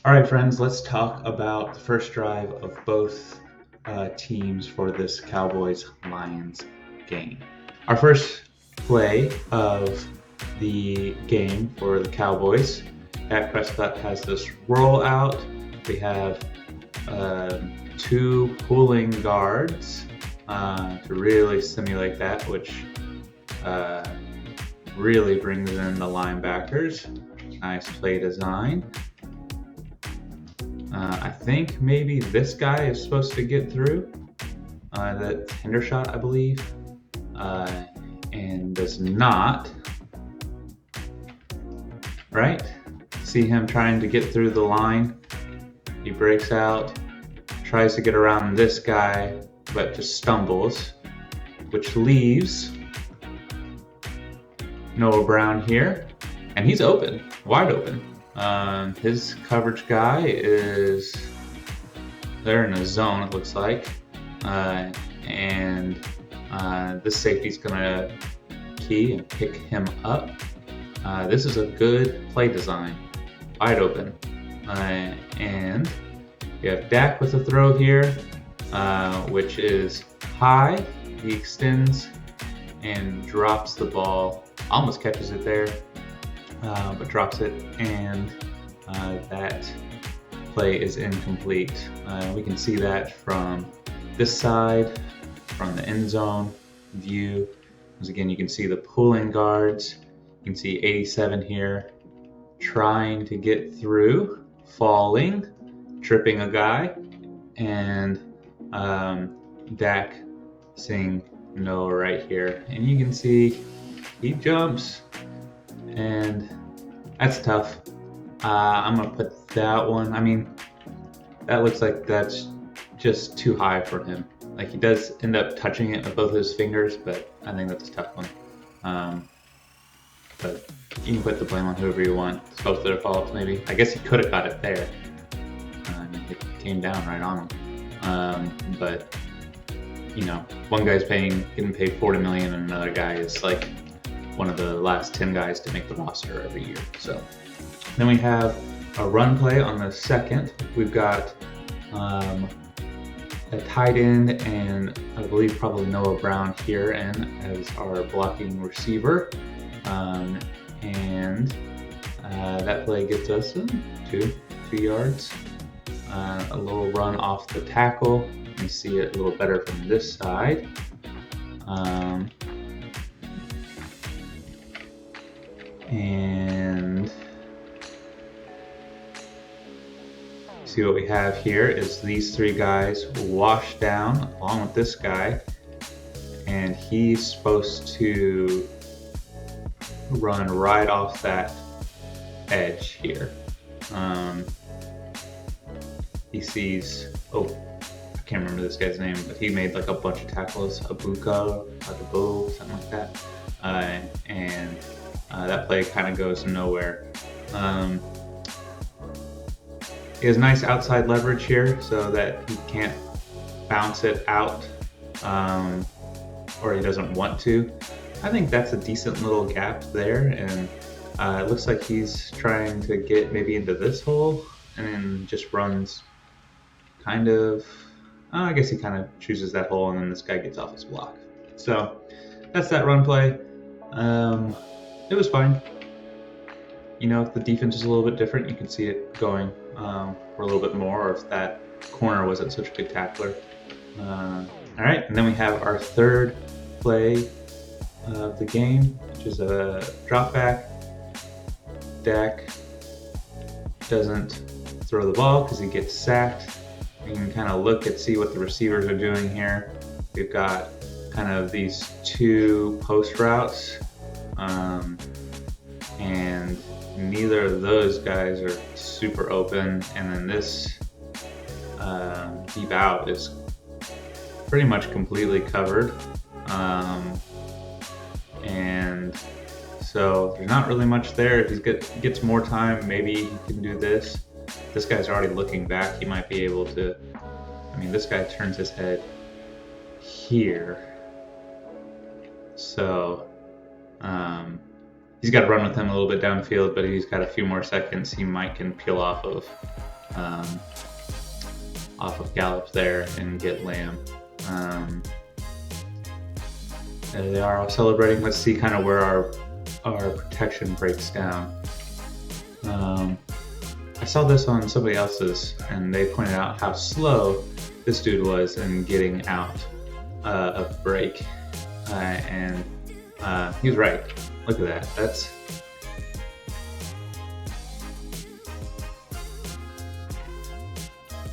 All right, friends, let's talk about the first drive of both teams for this Cowboys-Lions game. Our first play of the game for the Cowboys, Dak Prescott has this rollout. We have two pulling guards to really simulate that, which really brings in the linebackers. Nice play design. I think maybe this guy is supposed to get through. That Hendershot, I believe, and does not. Right? See him trying to get through the line. He breaks out, tries to get around this guy, but just stumbles, which leaves Noah Brown here, and he's open, wide open. His coverage guy is there in a zone, it looks like, and this safety's gonna key and pick him up. This is a good play design, wide open, and you have Dak with a throw here, which is high. He extends and drops the ball, almost catches it there, but drops it, and that play is incomplete. We can see that from this side, from the end zone view. Because again, you can see the pulling guards. You can see 87 here, trying to get through, falling, tripping a guy, and Dak seeing Noah right here. And you can see he jumps, and that's tough. I'm gonna put that one. I mean, that looks like that's just too high for him. Like, he does end up touching it with both his fingers, but I think that's a tough one. But you can put the blame on whoever you want. It's both their faults, maybe. I guess he could have got it there. It came down right on him. But you know, one guy's getting paid $40 million, and another guy is like one of the last 10 guys to make the roster every year. So then we have a run play on the second. We've got a tight end, and I believe probably Noah Brown here in as our blocking receiver. And that play gets us two yards. A little run off the tackle. You can see it a little better from this side. And see what we have here is these three guys wash down along with this guy, and he's supposed to run right off that edge here. He sees, I can't remember this guy's name, but he made like a bunch of tackles, Abuka, something like that. And that play kind of goes nowhere. He has nice outside leverage here so that he can't bounce it out, or he doesn't want to. I think that's a decent little gap there, and it looks like he's trying to get maybe into this hole and then just runs kind of, I guess he kind of chooses that hole, and then this guy gets off his block. So that's that run play. It was fine. You know, if the defense is a little bit different, you can see it going for a little bit more, or if that corner wasn't such a good tackler. All right, and then we have our third play of the game, which is a drop back. Dak doesn't throw the ball because he gets sacked. You can kind of look and see what the receivers are doing here. We've got kind of these two post routes, and neither of those guys are super open. And then this deep out is pretty much completely covered. And so there's not really much there. If he gets more time, maybe he can do this. This guy's already looking back. He might be able to. I mean, this guy turns his head here. So he's got to run with him a little bit downfield, but he's got a few more seconds. He might can peel off of off of Gallup there and get Lamb. And they are all celebrating. Let's see kind of where our protection breaks down. I saw this on somebody else's, and they pointed out how slow this dude was in getting out of the break, and he was right. Look at that.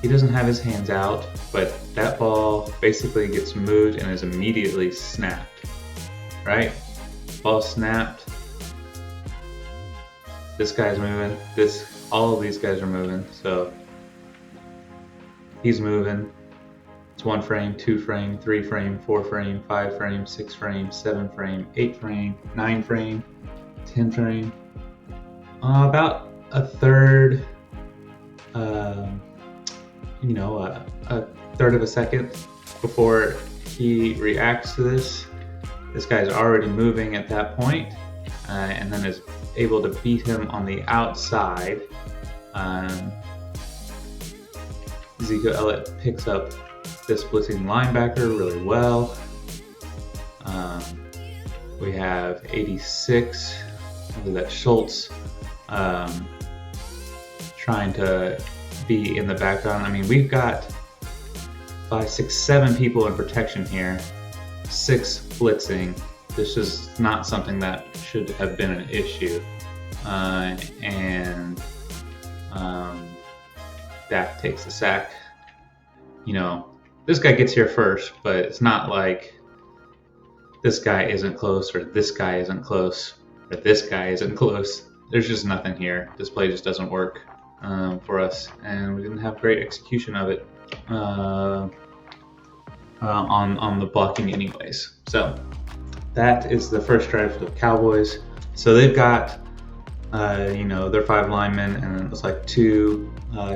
He doesn't have his hands out, but that ball basically gets moved and is immediately snapped. Right? Ball snapped. This guy's moving. All of these guys are moving. So he's moving. It's 1 frame, 2 frame, 3 frame, 4 frame, 5 frame, 6 frame, 7 frame, 8 frame, 9 frame, 10 frame. About a third. A third of a second before he reacts to this. This guy's already moving at that point, and then is able to beat him on the outside. Ezekiel Elliott picks up this blitzing linebacker really well. We have 86. That's Schultz trying to be in the background. I mean, we've got 5, 6, 7 people in protection here, 6 blitzing. This is not something that should have been an issue. And Dak takes the sack. This guy gets here first, but it's not like this guy isn't close, or this guy isn't close, or this guy isn't close. There's just nothing here. This play just doesn't work for us, and we didn't have great execution of it on the blocking anyways. So that is the first drive for the Cowboys. So they've got their 5 linemen, and it looks like 2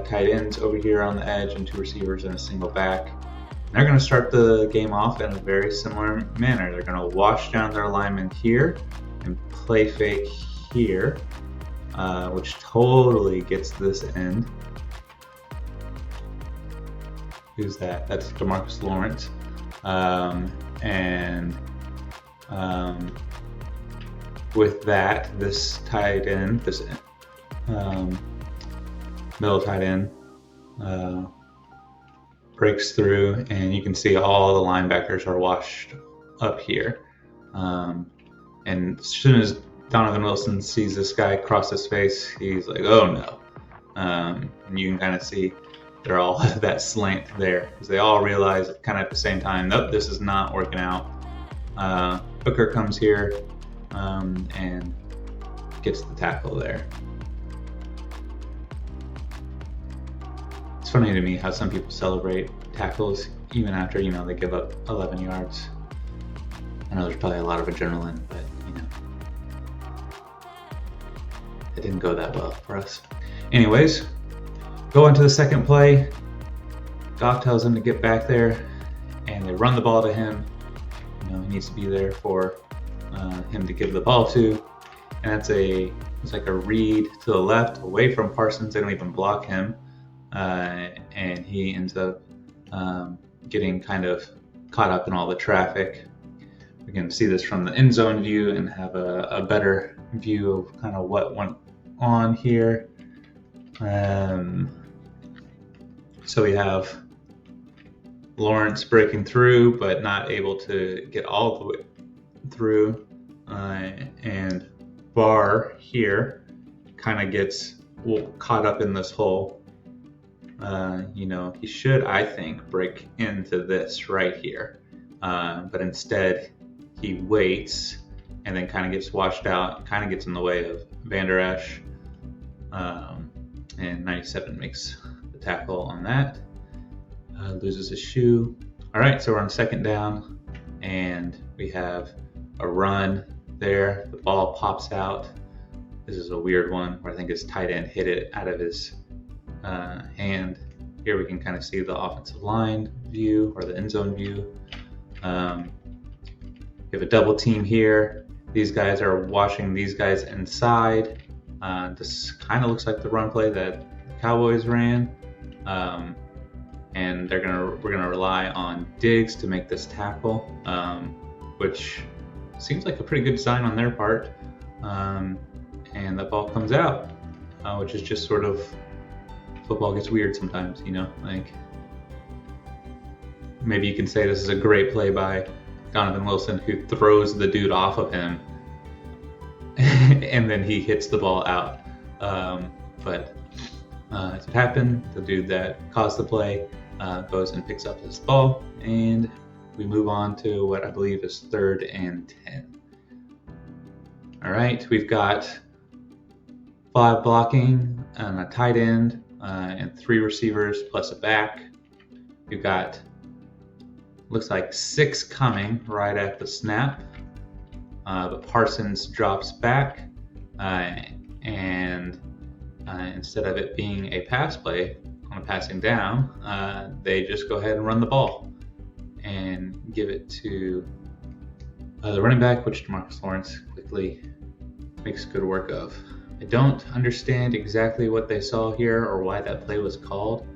tight ends over here on the edge and 2 receivers and a single back. And they're going to start the game off in a very similar manner. They're going to wash down their linemen here and play fake here, which totally gets this end. Who's that? That's DeMarcus Lawrence. With that, this tight end, this middle tight end, breaks through, and you can see all the linebackers are washed up here. And as soon as Donovan Wilson sees this guy cross his face, he's like, oh no. And you can kind of see they're all that slant there, because they all realize kind of at the same time, nope, this is not working out. Booker comes here and gets the tackle there. It's funny to me how some people celebrate tackles even after, they give up 11 yards. I know there's probably a lot of adrenaline, but, it didn't go that well for us. Anyways, go into the second play. Goff tells him to get back there, and they run the ball to him. He needs to be there for him to give the ball to. And it's like a read to the left, away from Parsons. They don't even block him. And he ends up getting kind of caught up in all the traffic. We can see this from the end zone view and have a better view of kind of what went on here. So we have Lawrence breaking through, but not able to get all the way through. And Barr here kind of gets caught up in this hole. He should, I think, break into this right here. But instead, he waits and then kind of gets washed out, kind of gets in the way of Van Der Esch. And 97 makes the tackle on that. Loses his shoe. All right, so we're on 2nd down, and we have a run there. The ball pops out. This is a weird one where I think his tight end hit it out of his hand. Here we can kind of see the offensive line view, or the end zone view. We have a double team here. These guys are washing these guys inside. This kind of looks like the run play that Cowboys ran, and we're gonna rely on Diggs to make this tackle, which seems like a pretty good design on their part. And the ball comes out, which is just sort of, football gets weird sometimes, you know, like maybe you can say this is a great play by Donovan Wilson, who throws the dude off of him and then he hits the ball out. But as it happened, the dude that caused the play goes and picks up his ball, and we move on to what I believe is 3rd and 10. All right, we've got 5 blocking and a tight end and 3 receivers plus a back. We've got, looks like 6 coming right at the snap, but Parsons drops back, and instead of it being a pass play on a passing down, they just go ahead and run the ball and give it to the running back, which DeMarcus Lawrence quickly makes good work of. I don't understand exactly what they saw here or why that play was called.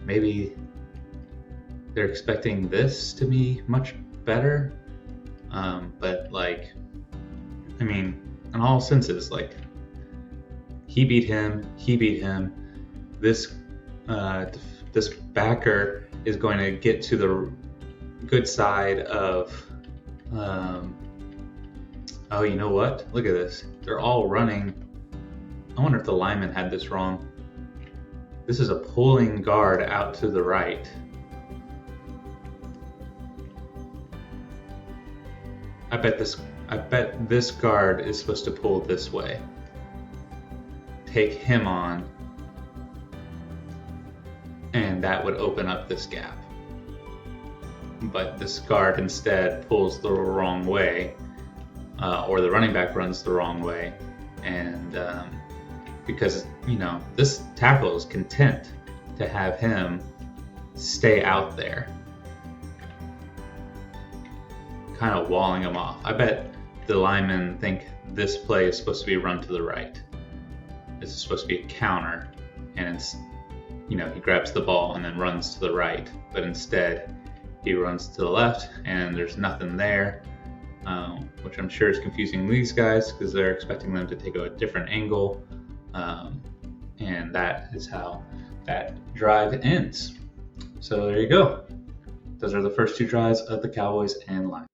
Maybe they're expecting this to be much better, but like, I mean, in all senses, like, he beat him. This this backer is going to get to the good side of. Oh, you know what? Look at this. They're all running. I wonder if the lineman had this wrong. This is a pulling guard out to the right. I bet this guard is supposed to pull this way. Take him on, and that would open up this gap. But this guard instead pulls the wrong way, or the running back runs the wrong way, and because, you know, this tackle is content to have him stay out there, kind of walling him off. I bet the linemen think this play is supposed to be run to the right. This is supposed to be a counter, and it's, you know, he grabs the ball and then runs to the right, but instead he runs to the left and there's nothing there, which I'm sure is confusing these guys because they're expecting them to take a different angle, and that is how that drive ends. So there you go. Those are the first 2 drives of the Cowboys and Lions.